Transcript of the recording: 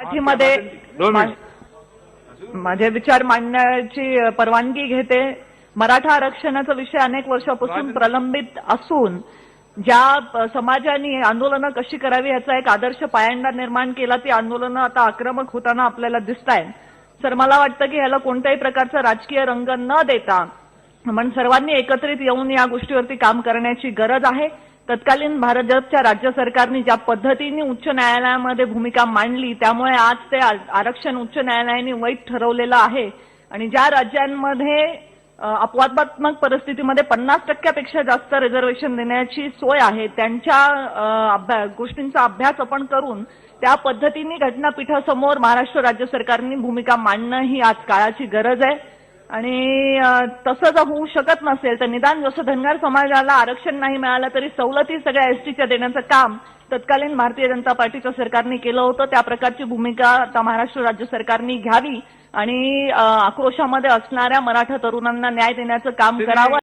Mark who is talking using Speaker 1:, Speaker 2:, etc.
Speaker 1: मराठीमध्ये माझे विचार मांडण्याची परवानगी घेते। मराठा आरक्षणाचा विषय अनेक वर्षापासून प्रलंबित असून ज्या समाजाने आंदोलनं कशी करावी याचा एक आदर्श पायंडा निर्माण केला, ती आंदोलनं आता आक्रमक होताना आपल्याला दिसतायत। सर, मला वाटतं की याला कोणत्याही प्रकारचा राजकीय रंग न देता आपण सर्वांनी एकत्रित येऊन या गोष्टीवरती काम करण्याची गरज आहे। तत्कालीन भाजपच्या राज्य सरकारने ज्या पद्धतीने उच्च न्यायालयामध्ये भूमिका मांडली, त्यामुळे आज ते आरक्षण उच्च न्यायालयाने वैध ठरवलेलं आहे आणि ज्या राज्यांमध्ये अपवादात्मक परिस्थितीमध्ये 50% जास्त रिझर्वेशन देण्याची सोय आहे, त्यांच्या गोष्टींचा अभ्यास आपण करून त्या पद्धतीने घटनापीठासमोर महाराष्ट्र राज्य सरकारने भूमिका मांडणं ही आज काळाची गरज आहे। आणि तसं जर होऊ शकत नसेल तर निदान जसं धनगर समाजाला आरक्षण नाही मिळालं तरी सवलती सगळ्या एसटीच्या देण्याचं काम तत्कालीन भारतीय जनता पार्टीच्या सरकारने केलं होतं। त्या प्रकारची भूमिका आता महाराष्ट्र राज्य सरकारने घ्यावी आणि आक्रोशामध्ये असणाऱ्या मराठा तरुणांना न्याय देण्याचं काम करावं।